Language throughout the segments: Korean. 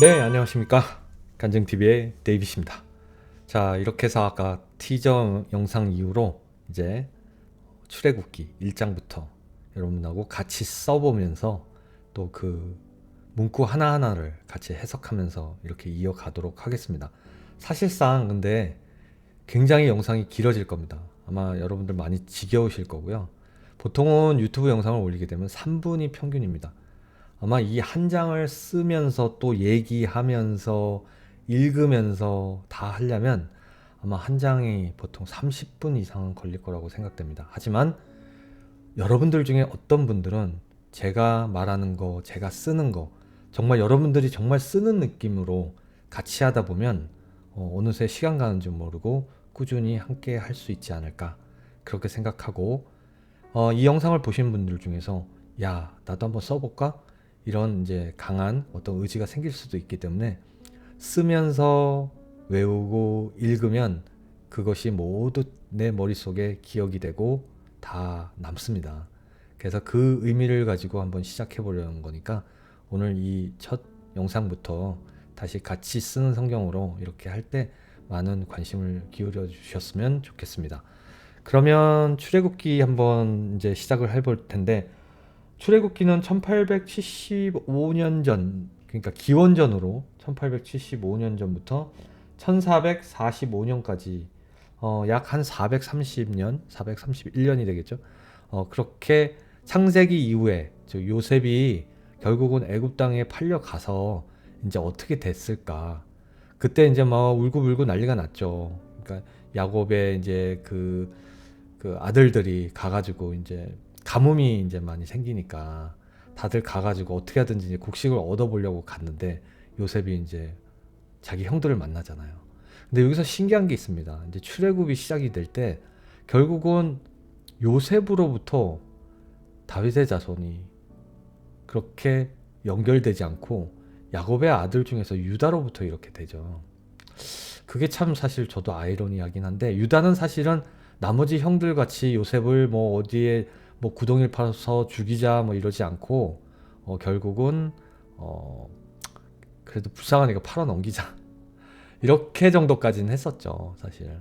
네, 안녕하십니까. 간증TV의 데이빗입니다. 자, 이렇게 해서 아까 티저 영상 이후로 이제 출애굽기 1장부터 여러분하고 같이 써보면서 또 그 문구 하나하나를 같이 해석하면서 이렇게 이어가도록 하겠습니다. 사실상 근데 굉장히 영상이 길어질 겁니다. 아마 여러분들 많이 지겨우실 거고요. 보통은 유튜브 영상을 올리게 되면 3분이 평균입니다. 아마 이 한 장을 쓰면서 또 얘기하면서 읽으면서 다 하려면 아마 한 장이 보통 30분 이상은 걸릴 거라고 생각됩니다. 하지만 여러분들 중에 어떤 분들은 제가 말하는 거, 제가 쓰는 거, 정말 여러분들이 정말 쓰는 느낌으로 같이 하다 보면 어느새 시간 가는 줄 모르고 꾸준히 함께 할 수 있지 않을까 그렇게 생각하고 이 영상을 보신 분들 중에서 야, 나도 한번 써볼까? 이런 이제 강한 어떤 의지가 생길 수도 있기 때문에 쓰면서 외우고 읽으면 그것이 모두 내 머릿속에 기억이 되고 다 남습니다. 그래서 그 의미를 가지고 한번 시작해 보려는 거니까 오늘 이 첫 영상부터 다시 같이 쓰는 성경으로 이렇게 할 때 많은 관심을 기울여 주셨으면 좋겠습니다. 그러면 출애굽기 한번 이제 시작을 해볼 텐데 출애굽기는 1875년 전, 그러니까 기원전으로 1875년 전부터 1445년까지 약 한 430년, 431년이 되겠죠. 그렇게 창세기 이후에 저 요셉이 결국은 애굽 땅에 팔려 가서 이제 어떻게 됐을까? 그때 이제 막 울고불고 난리가 났죠. 그러니까 야곱의 이제 그 아들들이 가가지고 이제 가뭄이 이제 많이 생기니까 다들 가가지고 어떻게 하든지 이제 곡식을 얻어보려고 갔는데 요셉이 이제 자기 형들을 만나잖아요. 근데 여기서 신기한 게 있습니다. 이제 출애굽이 시작이 될 때 결국은 요셉으로부터 다윗의 자손이 그렇게 연결되지 않고 야곱의 아들 중에서 유다로부터 이렇게 되죠. 그게 참 사실 저도 아이러니하긴 한데 유다는 사실은 나머지 형들 같이 요셉을 뭐 어디에 뭐 구덩이를 파서 죽이자 뭐 이러지 않고 결국은 어 그래도 불쌍하니까 팔아 넘기자 이렇게 정도까지는 했었죠 사실.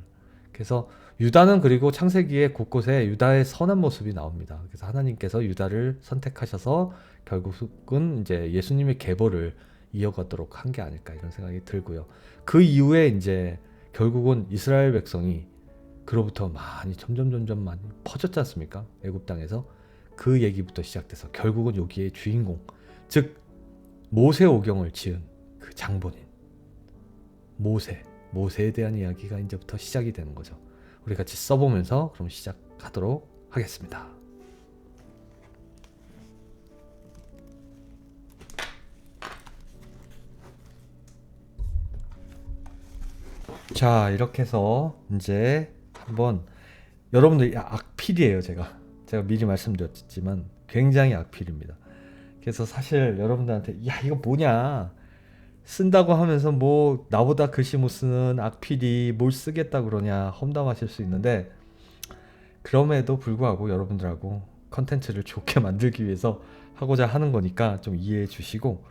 그래서 유다는 그리고 창세기에 곳곳에 유다의 선한 모습이 나옵니다. 그래서 하나님께서 유다를 선택하셔서 결국은 이제 예수님의 계보를 이어가도록 한 게 아닐까 이런 생각이 들고요. 그 이후에 이제 결국은 이스라엘 백성이 그로부터 많이 점점 많이 퍼졌지 않습니까? 애굽 땅에서 그 얘기부터 시작돼서 결국은 여기에 주인공, 즉 모세오경을 지은 그 장본인 모세에 대한 이야기가 이제부터 시작이 되는 거죠. 우리 같이 써보면서 그럼 시작하도록 하겠습니다. 자, 이렇게 해서 이제 한번 여러분들 악필이에요, 제가 미리 말씀드렸지만 굉장히 악필입니다. 그래서 사실 여러분들한테 야, 이거 뭐냐? 쓴다고 하면서 뭐 나보다 글씨 못 쓰는 악필이 뭘 쓰겠다 그러냐 험담하실 수 있는데 그럼에도 불구하고 여러분들하고 컨텐츠를 좋게 만들기 위해서 하고자 하는 거니까 좀 이해해 주시고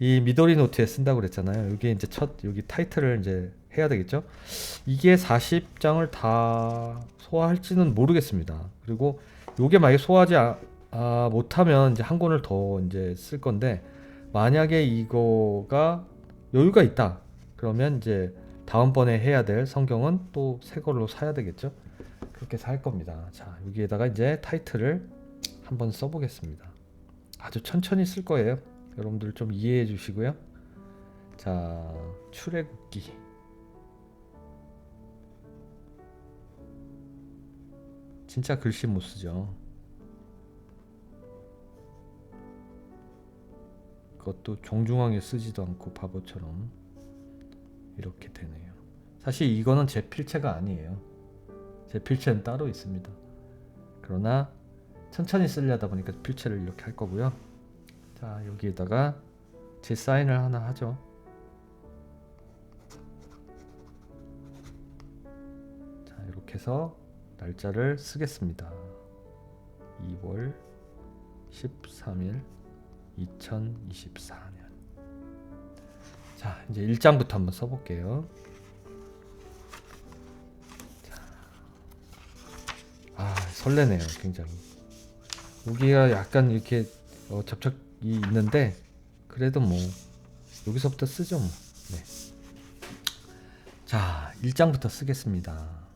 이 미도리 노트에 쓴다고 그랬잖아요. 이게 이제 첫 여기 타이틀을 이제 해야 되겠죠? 이게 40장을 다 소화할지는 모르겠습니다. 그리고 요게 만약에 소화하지 못하면 이제 한 권을 더 이제 쓸 건데 만약에 이거가 여유가 있다. 그러면 이제 다음번에 해야 될 성경은 또 새 걸로 사야 되겠죠? 그렇게 해서 할 겁니다. 자, 여기에다가 이제 타이틀을 한번 써보겠습니다. 아주 천천히 쓸 거예요. 여러분들 좀 이해해 주시고요. 자, 출애굽기. 진짜 글씨 못 쓰죠. 그것도 정중하게 쓰지도 않고 바보처럼 이렇게 되네요. 사실 이거는 제 필체가 아니에요. 제 필체는 따로 있습니다. 그러나 천천히 쓰려다 보니까 필체를 이렇게 할 거고요. 자, 여기에다가 제 사인을 하나 하죠. 자, 이렇게 해서 날짜를 쓰겠습니다. 2월 13일 2024년. 자, 이제 1장부터 한번 써볼게요. 아, 설레네요, 굉장히. 여기가 약간 이렇게 접촉이 있는데, 그래도 뭐, 여기서부터 쓰죠, 뭐. 네. 자, 1장부터 쓰겠습니다.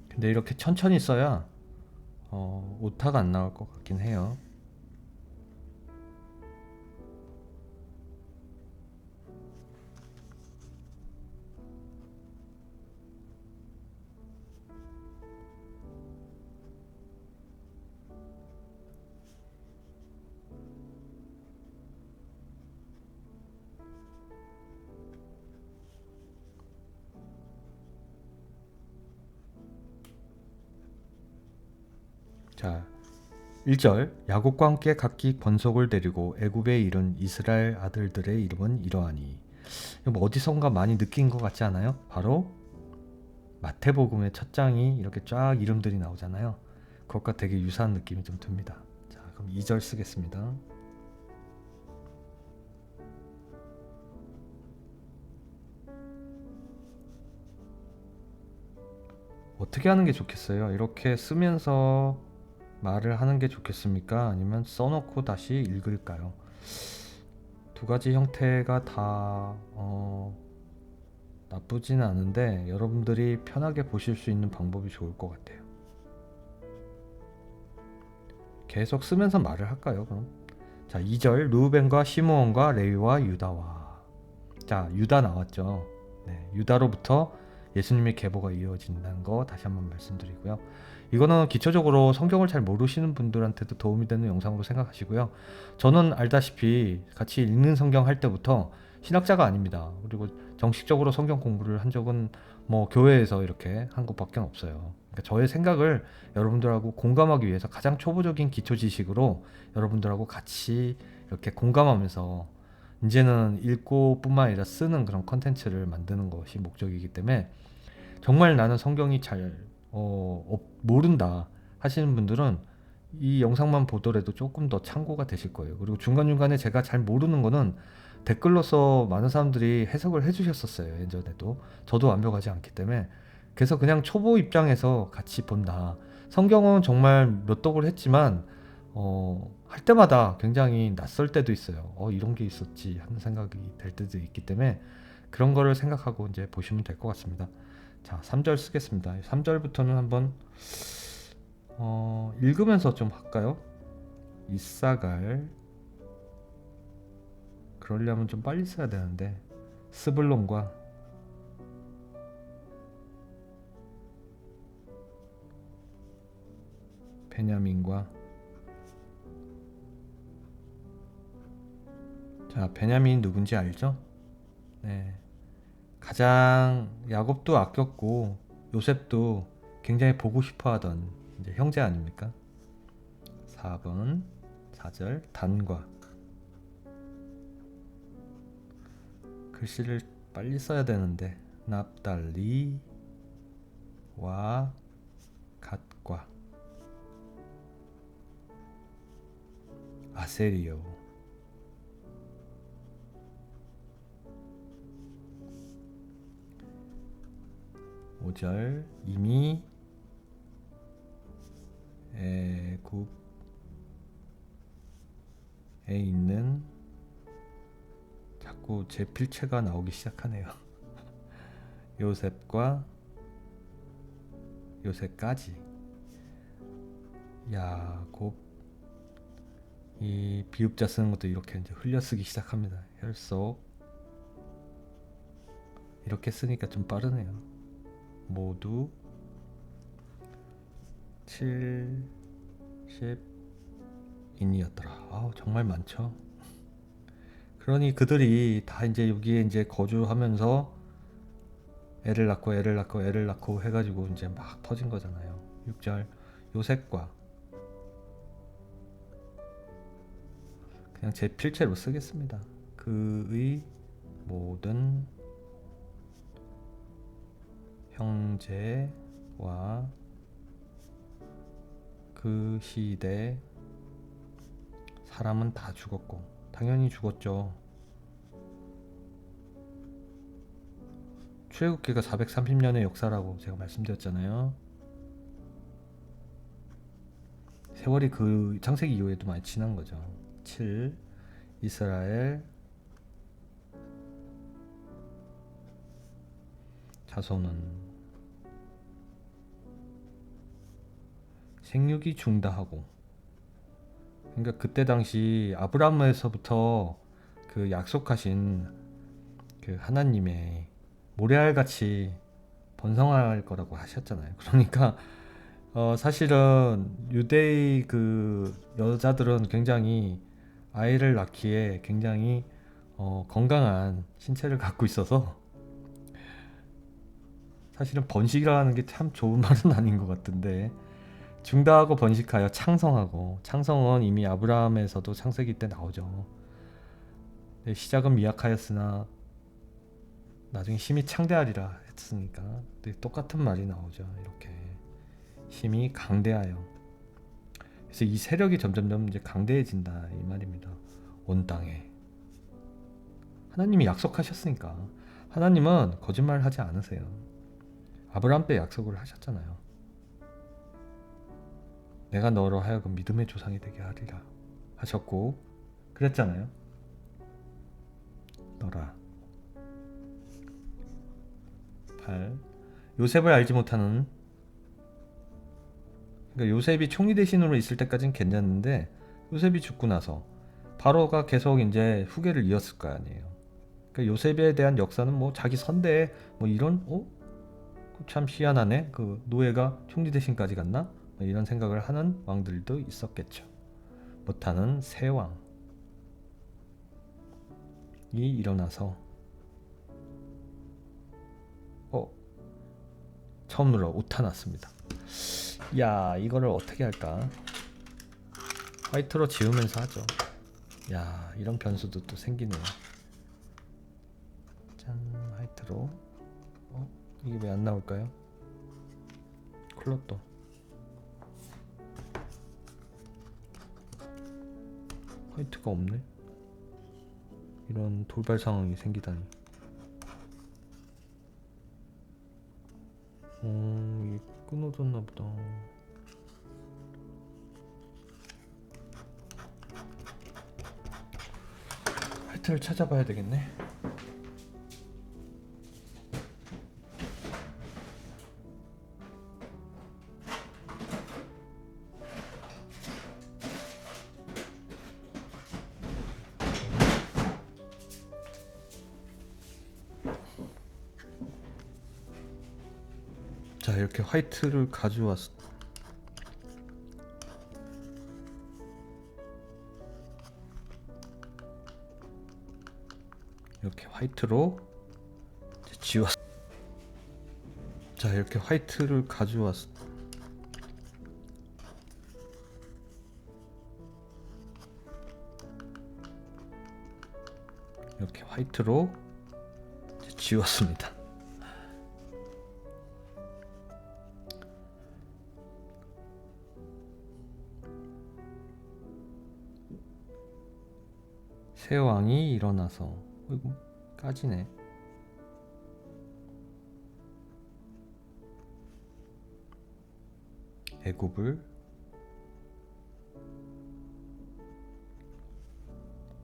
근데 이렇게 천천히 써야 오타가 안 나올 것 같긴 해요. 자, 1절 야곱과 함께 각기 번속을 데리고 애굽에 이른 이스라엘 아들들의 이름은 이러하니. 이거 뭐 어디선가 많이 느낀 것 같지 않아요? 바로 마태복음의 첫 장이 이렇게 쫙 이름들이 나오잖아요. 그것과 되게 유사한 느낌이 좀 듭니다. 자, 그럼 2절 쓰겠습니다. 어떻게 하는 게 좋겠어요? 이렇게 쓰면서 말을 하는 게 좋겠습니까? 아니면 써놓고 다시 읽을까요? 두 가지 형태가 다 나쁘진 않은데 여러분들이 편하게 보실 수 있는 방법이 좋을 것 같아요. 계속 쓰면서 말을 할까요? 그럼 자, 2절 르우벤과 시므온과 레위와 유다와. 자, 유다 나왔죠. 네, 유다로부터 예수님의 계보가 이어진다는 거 다시 한번 말씀드리고요. 이거는 기초적으로 성경을 잘 모르시는 분들한테도 도움이 되는 영상으로 생각하시고요. 저는 알다시피 같이 읽는 성경 할 때부터 신학자가 아닙니다. 그리고 정식적으로 성경 공부를 한 적은 뭐 교회에서 이렇게 한 것밖에 없어요. 그러니까 저의 생각을 여러분들하고 공감하기 위해서 가장 초보적인 기초 지식으로 여러분들하고 같이 이렇게 공감하면서 이제는 읽고 뿐만 아니라 쓰는 그런 컨텐츠를 만드는 것이 목적이기 때문에 정말 나는 성경이 잘 모른다 하시는 분들은 이 영상만 보더라도 조금 더 참고가 되실 거예요. 그리고 중간중간에 제가 잘 모르는 거는 댓글로서 많은 사람들이 해석을 해주셨었어요. 예전에도. 저도 완벽하지 않기 때문에. 그래서 그냥 초보 입장에서 같이 본다. 성경은 정말 몇 독을 했지만 할 때마다 굉장히 낯설 때도 있어요. 이런 게 있었지 하는 생각이 될 때도 있기 때문에 그런 거를 생각하고 이제 보시면 될 것 같습니다. 자, 3절 쓰겠습니다. 3절부터는 한번 읽으면서 좀 할까요? 이사갈. 그러려면 좀 빨리 써야 되는데 스불론과 베냐민과. 자, 베냐민이 누군지 알죠? 네. 가장 야곱도 아꼈고 요셉도 굉장히 보고 싶어 하던 이제 형제 아닙니까? 4번 4절 단과. 글씨를 빨리 써야 되는데 납달리와 갓과 아세리오. 5절 이미 애굽에 있는. 자꾸 제 필체가 나오기 시작하네요. 요셉과 요셉까지 야곱 이 비읍자 쓰는 것도 이렇게 이제 흘려쓰기 시작합니다. 혈속 이렇게 쓰니까 좀 빠르네요. 모두 70인이었더라. 아우 정말 많죠. 그러니 그들이 다 이제 여기에 이제 거주하면서 애를 낳고 해가지고 이제 막 터진 거잖아요. 6절 요셉과 그냥 제 필체로 쓰겠습니다. 그의 모든 형제와 그 시대 사람은 다 죽었고 당연히 죽었죠. 출애굽기가 430년의 역사라고 제가 말씀드렸잖아요. 세월이 그 창세기 이후에도 많이 지난 거죠. 7. 이스라엘 자손은 생육이 중다하고, 그러니까 그때 당시 아브라함에서부터 그 약속하신 그 하나님의 모래알같이 번성할 거라고 하셨잖아요. 그러니까 사실은 유대의 그 여자들은 굉장히 아이를 낳기에 굉장히 건강한 신체를 갖고 있어서 사실은 번식이라는 게 참 좋은 말은 아닌 것 같은데, 중다하고 번식하여 창성하고, 창성은 이미 아브라함에서도 창세기 때 나오죠. 시작은 미약하였으나 나중에 힘이 창대하리라 했으니까 똑같은 말이 나오죠. 이렇게 힘이 강대하여, 그래서 이 세력이 점점점 이제 강대해진다 이 말입니다. 온 땅에 하나님이 약속하셨으니까. 하나님은 거짓말 하지 않으세요. 아브라함 때 약속을 하셨잖아요. 내가 너로 하여금 믿음의 조상이 되게 하리라 하셨고 그랬잖아요. 너라. 8. 요셉을 알지 못하는, 그러니까 요셉이 총리 대신으로 있을 때까지는 괜찮은데 요셉이 죽고 나서 바로가 계속 이제 후계를 이었을 거 아니에요. 그러니까 요셉에 대한 역사는 뭐 자기 선대에 뭐 이런 참 희한하네. 그 노예가 총리 대신까지 갔나? 뭐 이런 생각을 하는 왕들도 있었겠죠. 못하는 새 왕이 일어나서 처음으로 오타 났습니다. 야, 이거를 어떻게 할까? 화이트로 지우면서 하죠. 야, 이런 변수도 또 생기네요. 짠, 화이트로. 이게 왜 안 나올까요? 콜로또. 화이트가 없네. 이런 돌발 상황이 생기다니. 이게 끊어졌나 보다. 화이트를 찾아봐야 되겠네. 자, 이렇게 화이트를 가져왔어. 이렇게 화이트로 지웠어. 자, 이렇게 화이트를 가져왔어. 이렇게 화이트로 지웠습니다. 새 왕이 일어나서, 어이구, 까지네. 애굽을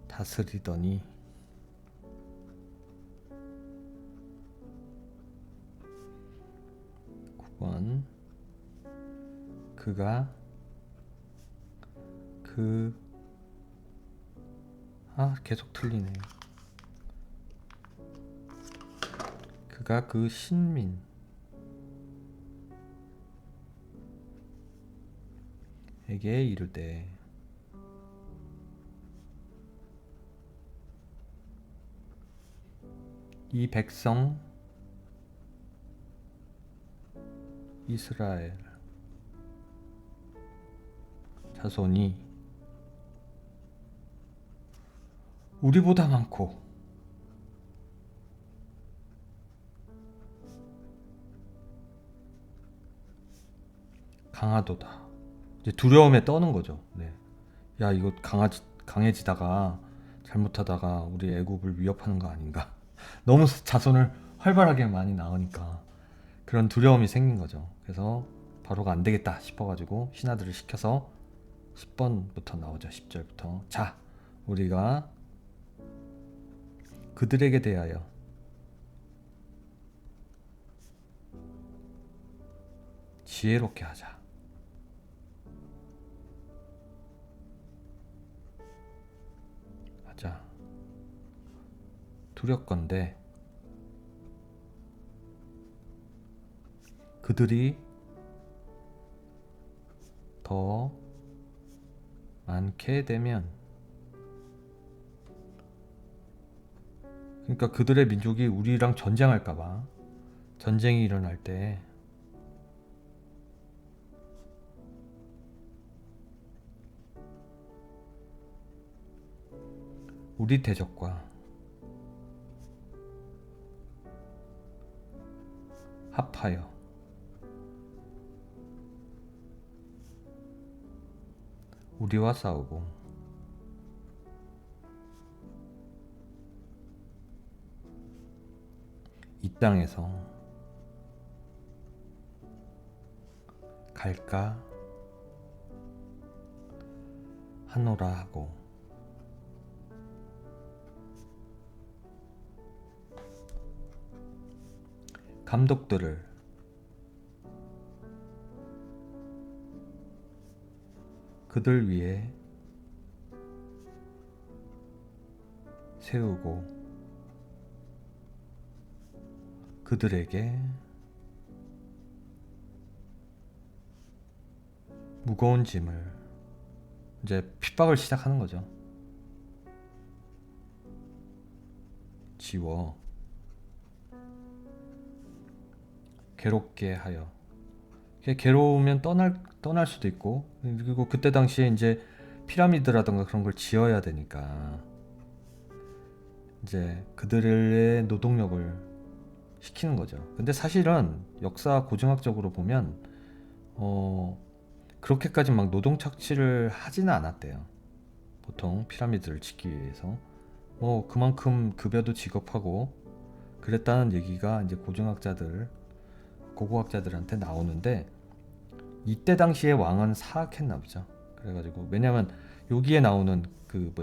다스리더니 그가 그 아, 계속 틀리네. 그가 그 신민에게 이르되 이 백성 이스라엘 자손이 우리보다 많고 강하도다. 이제 두려움에 떠는 거죠. 네. 야, 이거 강해지다가 잘못하다가 우리 애굽을 위협하는 거 아닌가? 너무 자손을 활발하게 많이 낳으니까 그런 두려움이 생긴 거죠. 그래서 바로가 안 되겠다 싶어가지고 신하들을 시켜서 10번부터 나오죠. 10절부터. 자, 우리가 그들에게 대하여 지혜롭게 하자. 두렵건대 그들이 더 많게 되면, 그러니까 그들의 민족이 우리랑 전쟁할까봐, 전쟁이 일어날 때 우리 대적과 합하여 우리와 싸우고 이 땅에서 갈까 하노라 하고, 감독들을 그들 위에 세우고 그들에게 무거운 짐을, 이제 핍박을 시작하는 거죠. 지워 괴롭게 하여. 괴로우면 떠날 수도 있고, 그리고 그때 당시에 이제 피라미드라던가 그런 걸 지어야 되니까 이제 그들의 노동력을 시키는 거죠. 근데 사실은 역사 고증학적으로 보면 그렇게까지 막 노동 착취를 하지는 않았대요. 보통 피라미드를 짓기 위해서 뭐 그만큼 급여도 지급하고 그랬다는 얘기가 이제 고고학자들한테 나오는데, 이때 당시에 왕은 사악했나 보죠. 그래가지고, 왜냐면 여기에 나오는 그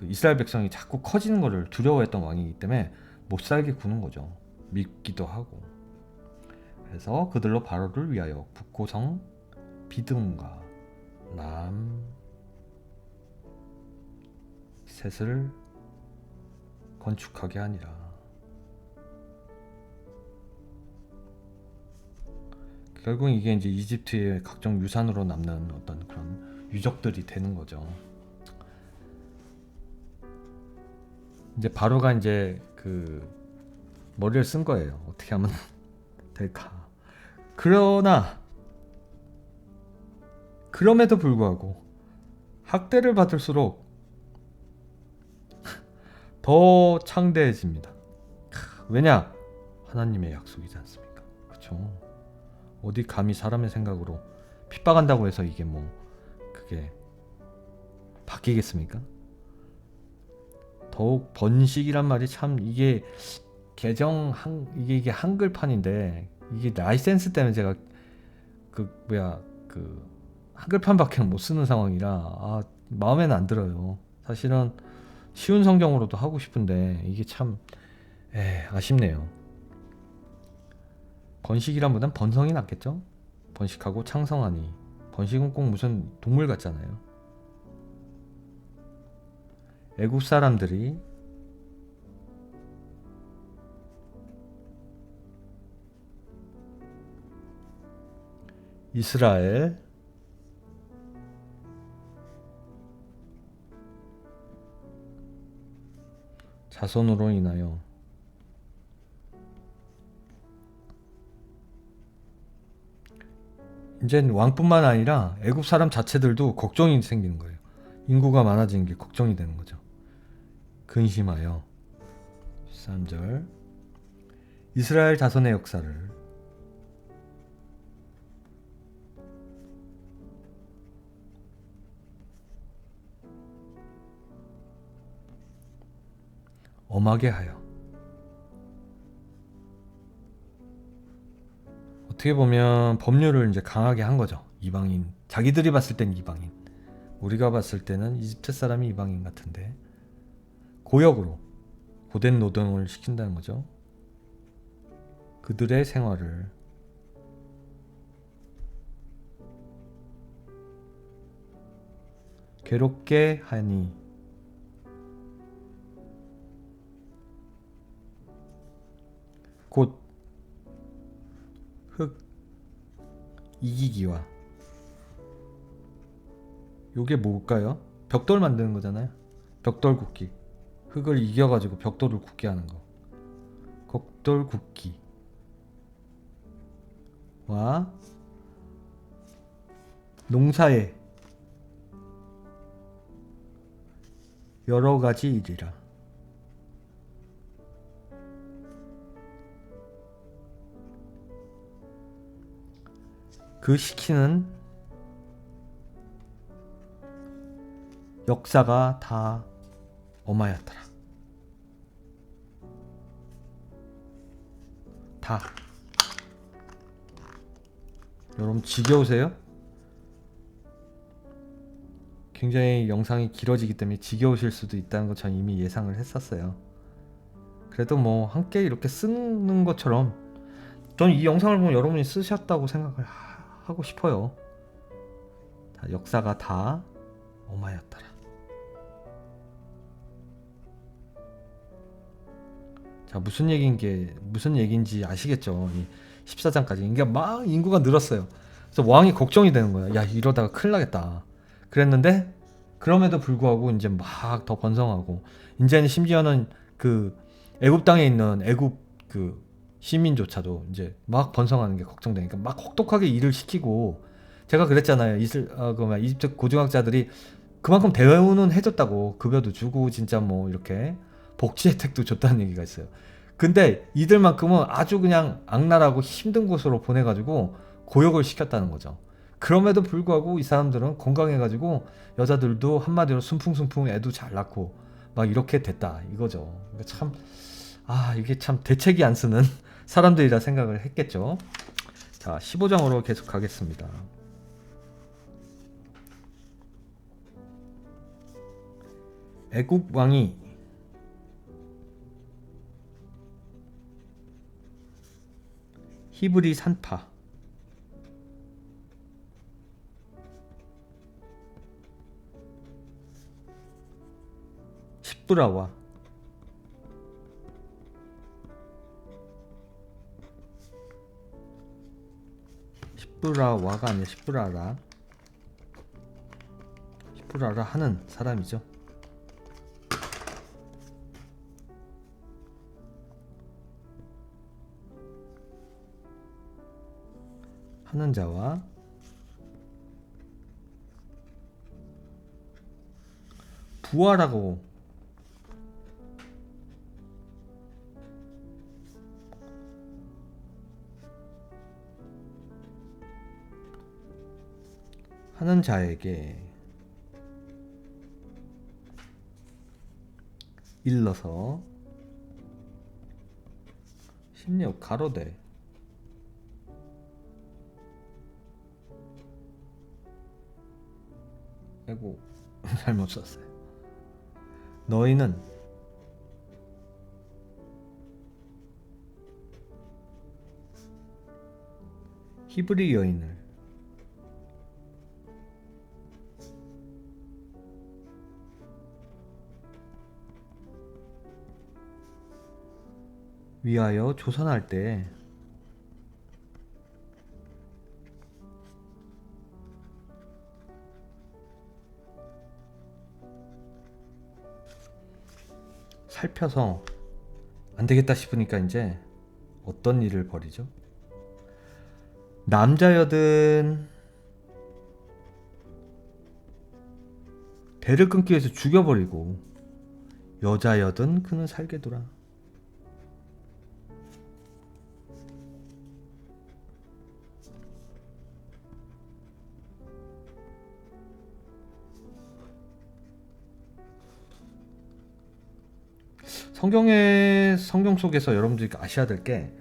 이스라엘 백성이 자꾸 커지는 거를 두려워했던 왕이기 때문에 못 살게 구는 거죠. 믿기도 하고. 그래서 그들로 바로를 위하여 북고성 비듬과 람 셋을 건축하게 하니라. 결국 이게 이제 이집트의 각종 유산으로 남는 어떤 그런 유적들이 되는 거죠. 이제 바로가 이제 그 머리를 쓴 거예요. 어떻게 하면 될까? 그럼에도 불구하고 학대를 받을수록 더 창대해집니다. 왜냐? 하나님의 약속이지 않습니까? 그렇죠? 어디 감히 사람의 생각으로 핍박한다고 해서 이게 뭐 그게 바뀌겠습니까? 더욱 번식이란 말이 참, 이게 이게 한글판인데, 이게 라이센스 때문에 제가 한글판밖에 못 쓰는 상황이라 마음에는 안 들어요. 사실은 쉬운 성경으로도 하고 싶은데 이게 참 아쉽네요. 번식이란 보단 번성이 낫겠죠? 번식하고 창성하니. 번식은 꼭 무슨 동물 같잖아요. 애국 사람들이 이스라엘 자손으로 인하여 이제 왕뿐만 아니라 애국 사람 자체들도 걱정이 생기는 거예요. 인구가 많아지는 게 걱정이 되는 거죠. 근심하여 13절 이스라엘 자손의 역사를 엄하게 하여 어떻게 보면 법률을 이제 강하게 한 거죠. 이방인 자기들이 봤을 땐 이방인 우리가 봤을 때는 이집트 사람이 이방인 같은데 고역으로 고된 노동을 시킨다는 거죠. 그들의 생활을 괴롭게 하니 곧 흙 이기기와 요게 뭘까요? 벽돌 만드는 거잖아요. 벽돌 굽기 흙을 이겨가지고 벽돌을 굽게 하는 거 벽돌 굽기와 농사의 여러 가지 일이라 그 시키는 역사가 다 엄하였더라. 다. 여러분 지겨우세요? 굉장히 영상이 길어지기 때문에 지겨우실 수도 있다는 거 전 이미 예상을 했었어요. 그래도 뭐 함께 이렇게 쓰는 것처럼 전 이 영상을 보면 여러분이 쓰셨다고 생각을 하고 싶어요. 역사가 다 엄하였더라. 자, 무슨 얘기인지 아시겠죠? 이 14장까지 이게 막 인구가 늘었어요. 그래서 왕이 걱정이 되는 거야. 야, 이러다가 큰일 나겠다. 그랬는데 그럼에도 불구하고 이제 막 더 번성하고 이제는 심지어는 그 애굽 땅에 있는 애굽 그 시민조차도 이제 막 번성하는 게 걱정되니까 막 혹독하게 일을 시키고 제가 그랬잖아요. 이집트 고등학자들이 그만큼 대우는 해줬다고 급여도 주고 진짜 뭐 이렇게 복지 혜택도 줬다는 얘기가 있어요. 근데 이들만큼은 아주 그냥 악랄하고 힘든 곳으로 보내가지고 고역을 시켰다는 거죠. 그럼에도 불구하고 이 사람들은 건강해가지고 여자들도 한마디로 순풍순풍 애도 잘 낳고 막 이렇게 됐다 이거죠. 참, 이게 참 대책이 안 쓰는 사람들이라 생각을 했겠죠. 자, 15장으로 계속 가겠습니다. 애국 왕이 히브리 산파 십브라와 십브라와가 아니라 십브라라 하는 사람이죠. 하는 자와 부하라고 하는 자에게 일러서 16 가로되 아이고 잘못 썼어요. 너희는 히브리 여인을 위하여 조선할 때 살펴서 안 되겠다 싶으니까 이제 어떤 일을 벌이죠? 남자여든 배를 끊기 위해서 죽여버리고 여자여든 그는 살게 두라. 성경 속에서 여러분들이 아셔야 될 게,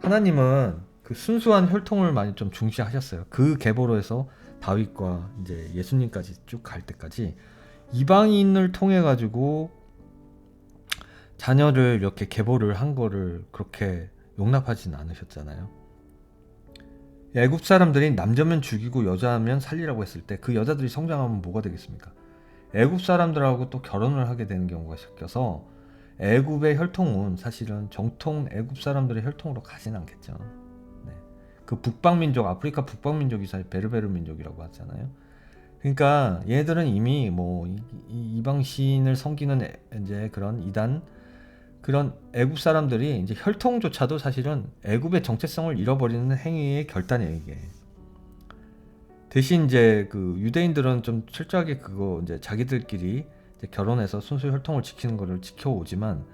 하나님은 그 순수한 혈통을 많이 좀 중시하셨어요. 그 계보로 해서 다윗과 이제 예수님까지 쭉 갈 때까지 이방인을 통해 가지고 자녀를 이렇게 계보를 한 거를 그렇게 용납하지는 않으셨잖아요. 애굽 사람들이 남자면 죽이고 여자면 살리라고 했을 때 그 여자들이 성장하면 뭐가 되겠습니까? 애굽 사람들하고 또 결혼을 하게 되는 경우가 섞여서 애굽의 혈통은 사실은 정통 애굽 사람들의 혈통으로 가진 않겠죠. 네. 그 북방민족, 아프리카 북방민족이 사실 베르베르 민족이라고 하잖아요. 그러니까 얘들은 이미 뭐 이방 신을 섬기는 이제 그런 이단, 그런 애굽 사람들이 이제 혈통조차도 사실은 애굽의 정체성을 잃어버리는 행위의 결단이에요, 이게. 대신 이제 그 유대인들은 좀 철저하게 그거 이제 자기들끼리 이제 결혼해서 순수 혈통을 지키는 거를 지켜오지만,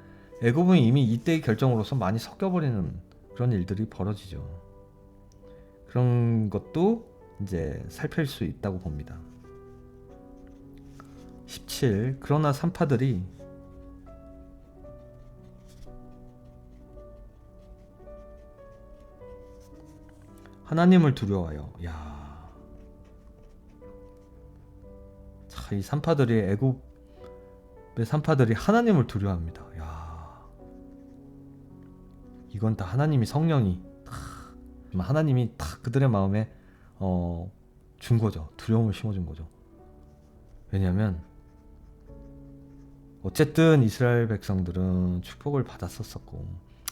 애굽은 이미 이때의 결정으로서 많이 섞여버리는 그런 일들이 벌어지죠. 그런 것도 이제 살필 수 있다고 봅니다. 17. 그러나 산파들이 하나님을 두려워하여. 야, 이 산파들이, 애굽의 산파들이 하나님을 두려워합니다. 야, 이건 다 하나님이, 성령이 하나님이 다 그들의 마음에 준 거죠. 두려움을 심어준 거죠. 왜냐하면 어쨌든 이스라엘 백성들은 축복을 받았었고,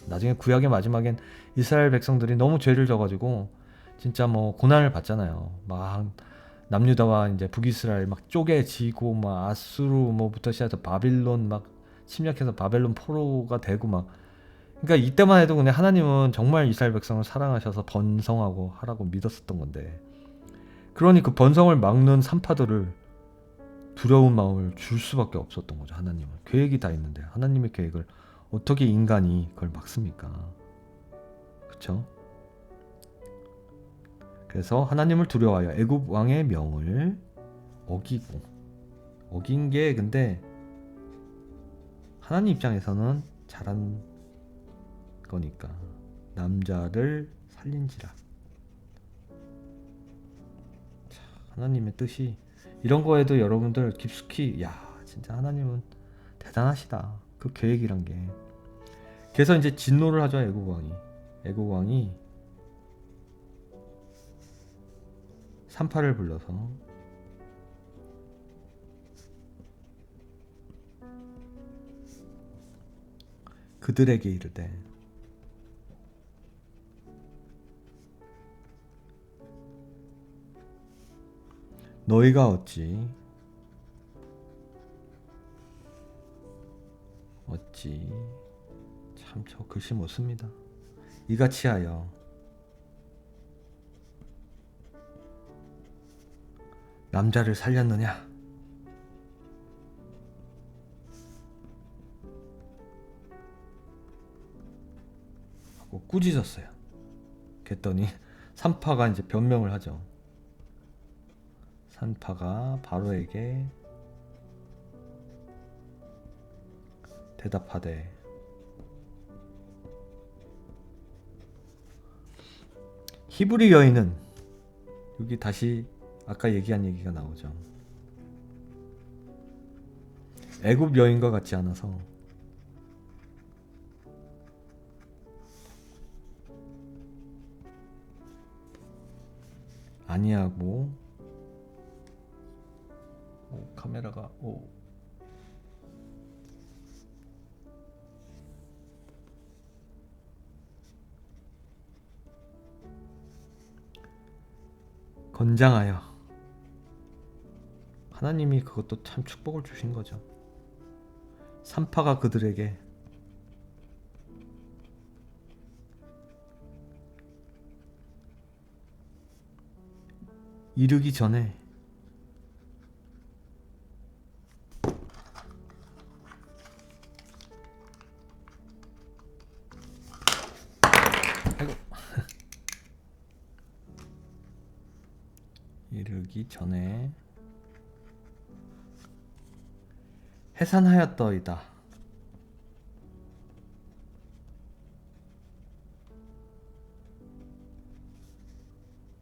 나중에 구약의 마지막엔 이스라엘 백성들이 너무 죄를 져가지고 진짜 뭐 고난을 받잖아요. 막 남유다와 이제 북이스라엘 막 쪼개지고, 막 아수르 뭐부터 시작해서 바빌론 막 침략해서 바벨론 포로가 되고 막. 그러니까 이때만 해도 그냥 하나님은 정말 이스라엘 백성을 사랑하셔서 번성하고 하라고 믿었었던 건데, 그러니 그 번성을 막는 산파들을 두려운 마음을 줄 수밖에 없었던 거죠. 하나님은 계획이 다 있는데 하나님의 계획을 어떻게 인간이 그걸 막습니까? 그렇죠? 그래서 하나님을 두려워하여 애굽 왕의 명을 어기고, 어긴 게 근데 하나님 입장에서는 잘한 거니까, 남자를 살린지라. 자, 하나님의 뜻이 이런 거에도 여러분들 깊숙이, 야, 진짜 하나님은 대단하시다. 그 계획이란 게. 그래서 이제 진노를 하죠, 애국 왕이. 애국 왕이 산파를 불러서 그들에게 이르되, 너희가 어찌 참 저 글씨 못 씁니다. 이같이 하여 남자를 살렸느냐? 하고 꾸짖었어요. 그랬더니 산파가 이제 변명을 하죠. 산파가 바로에게 대답하되, 히브리 여인은, 여기 다시 아까 얘기한 얘기가 나오죠. 애굽 여인과 같지 않아서 아니하고, 카메라가 권장하여. 하나님이 그것도 참 축복을 주신 거죠. 산파가 그들에게 이르기 전에 아이고 이르기 전에 해산하였더이다.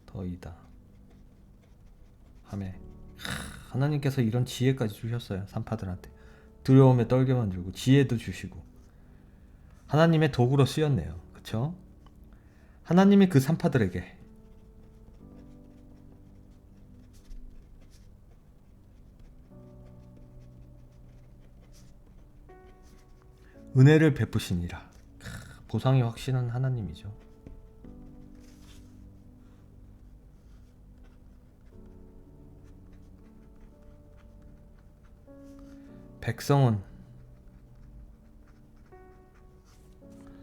더이다 하매 하나님께서 이런 지혜까지 주셨어요. 산파들한테 두려움에 떨게 만들고 지혜도 주시고 하나님의 도구로 쓰였네요. 그쵸? 하나님이 그 산파들에게 은혜를 베푸시니라. 보상이 확실한 하나님이죠. 백성은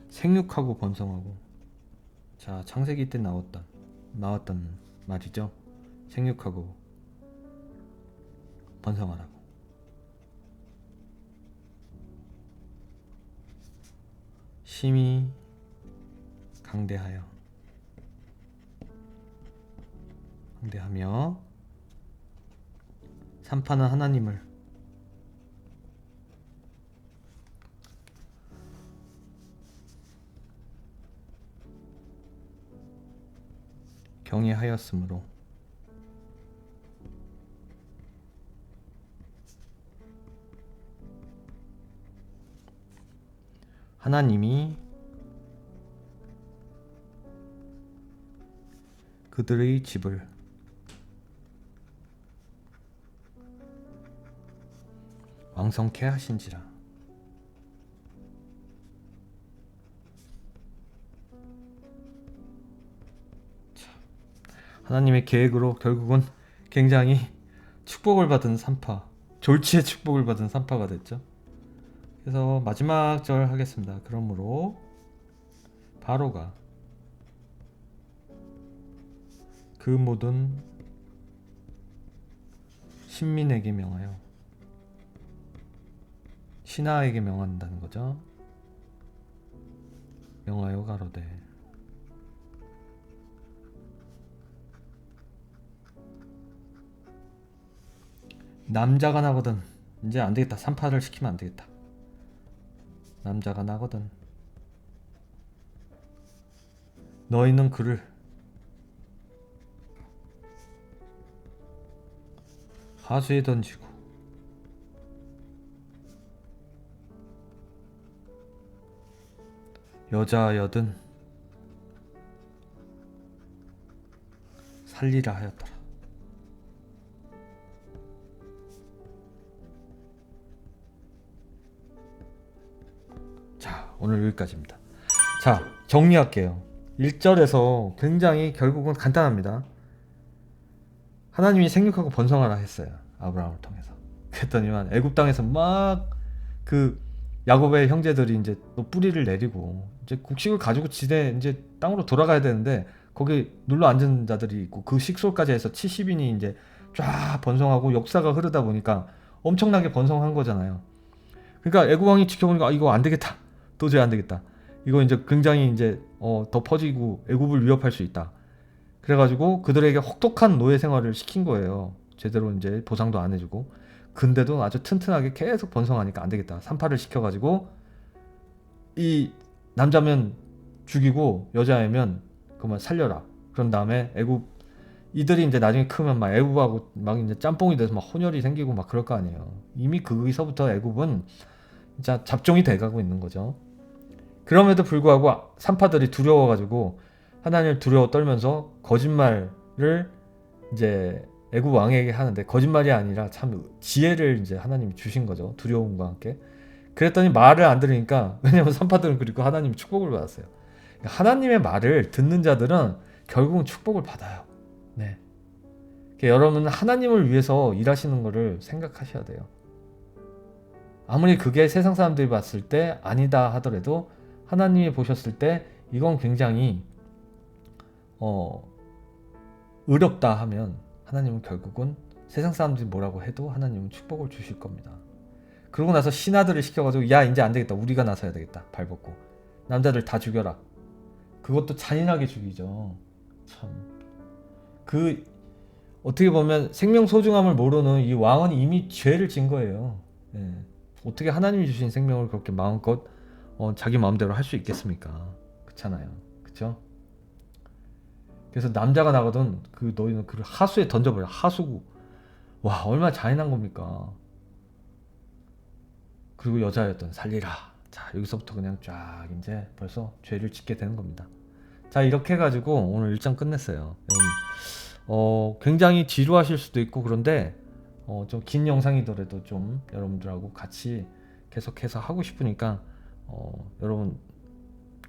생육하고 번성하고. 자, 창세기 때 나왔던 말이죠. 생육하고 번성하라고. 심히 강대하며 산파는 하나님을 경외하였으므로 하나님이 그들의 집을 왕성케 하신지라. 하나님의 계획으로 결국은 굉장히 축복을 받은 산파, 졸지의 축복을 받은 산파가 됐죠. 그래서 마지막 절 하겠습니다. 그러므로 바로가 그 모든 신민에게 명하여, 신하에게 명한다는 거죠. 명하여 가로되 남자가 나거든. 이제 안 되겠다. 산파를 시키면 안 되겠다. 남자가 나거든. 너희는 그를 하수에 던지고 여자여든 살리라 하였더라. 자, 오늘 여기까지입니다. 자, 정리할게요. 1절에서 굉장히 결국은 간단합니다. 하나님이 생육하고 번성하라 했어요. 아브라함을 통해서. 그랬더니만 애굽 땅에서 막 그 야곱의 형제들이 이제 또 뿌리를 내리고 이제 곡식을 가지고 지대 이제 땅으로 돌아가야 되는데 거기 눌러 앉은 자들이 있고 그 식솔까지 해서 70인이 이제 쫙 번성하고 역사가 흐르다 보니까 엄청나게 번성한 거잖아요. 그러니까 애굽 왕이 지켜보니까 아, 이거 안 되겠다. 도저히 안 되겠다. 이거 이제 굉장히 이제 더 퍼지고 애굽을 위협할 수 있다. 그래가지고 그들에게 혹독한 노예 생활을 시킨 거예요. 제대로 이제 보상도 안 해주고. 근데도 아주 튼튼하게 계속 번성하니까 안 되겠다. 산파를 시켜가지고 이 남자면 죽이고 여자애면 그만 살려라. 그런 다음에 애굽 이들이 이제 나중에 크면 막 애굽하고 막 이제 짬뽕이 돼서 막 혼혈이 생기고 막 그럴 거 아니에요. 이미 거기서부터 애굽은 진짜 잡종이 돼가고 있는 거죠. 그럼에도 불구하고 산파들이 두려워가지고 하나님을 두려워 떨면서 거짓말을 이제 애굽 왕에게 하는데 거짓말이 아니라 참 지혜를 이제 하나님이 주신 거죠. 두려움과 함께. 그랬더니 말을 안 들으니까 왜냐면 산파들은 그리고 하나님이 축복을 받았어요. 하나님의 말을 듣는 자들은 결국은 축복을 받아요. 네. 여러분은 하나님을 위해서 일하시는 것을 생각하셔야 돼요. 아무리 그게 세상 사람들이 봤을 때 아니다 하더라도 하나님이 보셨을 때 이건 굉장히 어렵다 하면 하나님은 결국은 세상 사람들이 뭐라고 해도 하나님은 축복을 주실 겁니다. 그러고 나서 신하들을 시켜가지고 야 이제 안 되겠다, 우리가 나서야 되겠다, 발벗고 남자들 다 죽여라. 그것도 잔인하게 죽이죠. 참, 그 어떻게 보면 생명 소중함을 모르는 이 왕은 이미 죄를 진 거예요. 예. 어떻게 하나님이 주신 생명을 그렇게 마음껏 자기 마음대로 할 수 있겠습니까? 그렇잖아요. 그렇죠? 그래서 남자가 나가던 그 너희는 그 하수에 던져버려. 하수구. 와, 얼마나 잔인한 겁니까? 그리고 여자였던 살리라. 자, 여기서부터 그냥 쫙 이제 벌써 죄를 짓게 되는 겁니다. 자, 이렇게 해가지고 오늘 1장 끝냈어요. 여러분, 굉장히 지루하실 수도 있고 그런데 좀 긴 영상이더라도 좀 여러분들하고 같이 계속해서 하고 싶으니까 여러분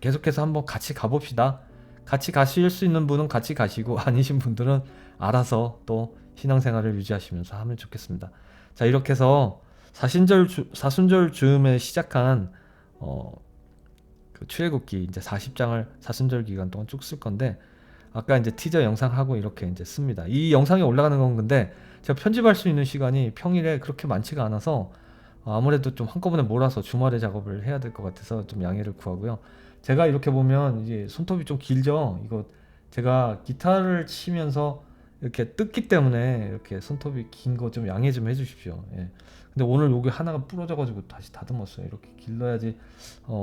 계속해서 한번 같이 가봅시다. 같이 가실 수 있는 분은 같이 가시고 아니신 분들은 알아서 또 신앙생활을 유지하시면서 하면 좋겠습니다. 자, 이렇게 해서 사순절 즈음에 시작한 그 출애굽기 이제 40장을 사순절 기간 동안 쭉 쓸 건데 아까 이제 티저 영상 하고 이렇게 이제 씁니다. 이 영상이 올라가는 건 근데 제가 편집할 수 있는 시간이 평일에 그렇게 많지가 않아서 아무래도 좀 한꺼번에 몰아서 주말에 작업을 해야 될 것 같아서 좀 양해를 구하고요. 제가 이렇게 보면 이제 손톱이 좀 길죠. 이거 제가 기타를 치면서 이렇게 뜯기 때문에 이렇게 손톱이 긴 거 좀 양해 좀 해주십시오. 예. 근데 오늘 여기 하나가 부러져가지고 다시 다듬었어요. 이렇게 길러야지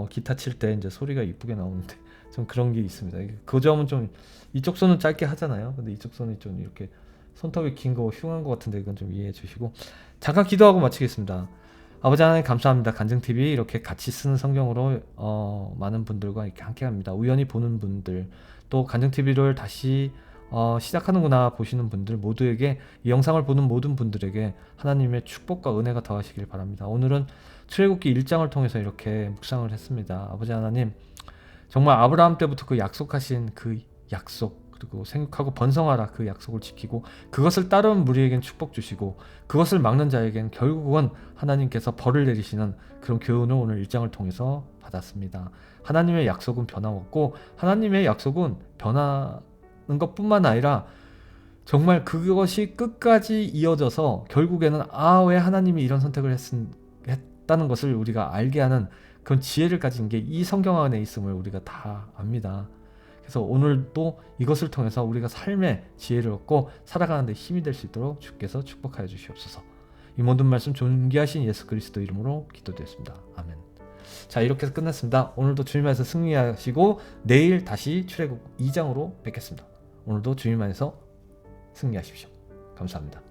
기타 칠 때 이제 소리가 이쁘게 나오는데 좀 그런 게 있습니다. 그 점은 좀 이쪽 손은 짧게 하잖아요. 근데 이쪽 손이 좀 이렇게 손톱이 긴 거 흉한 것 같은데 이건 좀 이해해 주시고 잠깐 기도하고 마치겠습니다. 아버지 하나님 감사합니다. 간증TV 이렇게 같이 쓰는 성경으로 많은 분들과 이렇게 함께합니다. 우연히 보는 분들 또 간증TV를 다시 시작하는구나 보시는 분들 모두에게 이 영상을 보는 모든 분들에게 하나님의 축복과 은혜가 더하시길 바랍니다. 오늘은 출애굽기 1장을 통해서 이렇게 묵상을 했습니다. 아버지 하나님 정말 아브라함 때부터 그 약속하신 그 약속 그리고 생육하고 번성하라 그 약속을 지키고 그것을 따르는 무리에겐 축복 주시고 그것을 막는 자에겐 결국은 하나님께서 벌을 내리시는 그런 교훈을 오늘 1장을 통해서 받았습니다. 하나님의 약속은 변함없고 하나님의 약속은 변하는 것뿐만 아니라 정말 그것이 끝까지 이어져서 결국에는 왜 하나님이 이런 선택을 했다는 것을 우리가 알게 하는 그런 지혜를 가진 게 이 성경 안에 있음을 우리가 다 압니다. 그래서 오늘도 이것을 통해서 우리가 삶의 지혜를 얻고 살아가는 데 힘이 될 수 있도록 주께서 축복하여 주시옵소서. 이 모든 말씀 존귀하신 예수 그리스도 이름으로 기도드렸습니다. 아멘. 자, 이렇게 해서 끝났습니다. 오늘도 주님 안에서 승리하시고 내일 다시 출애굽 2장으로 뵙겠습니다. 오늘도 주님 안에서 승리하십시오. 감사합니다.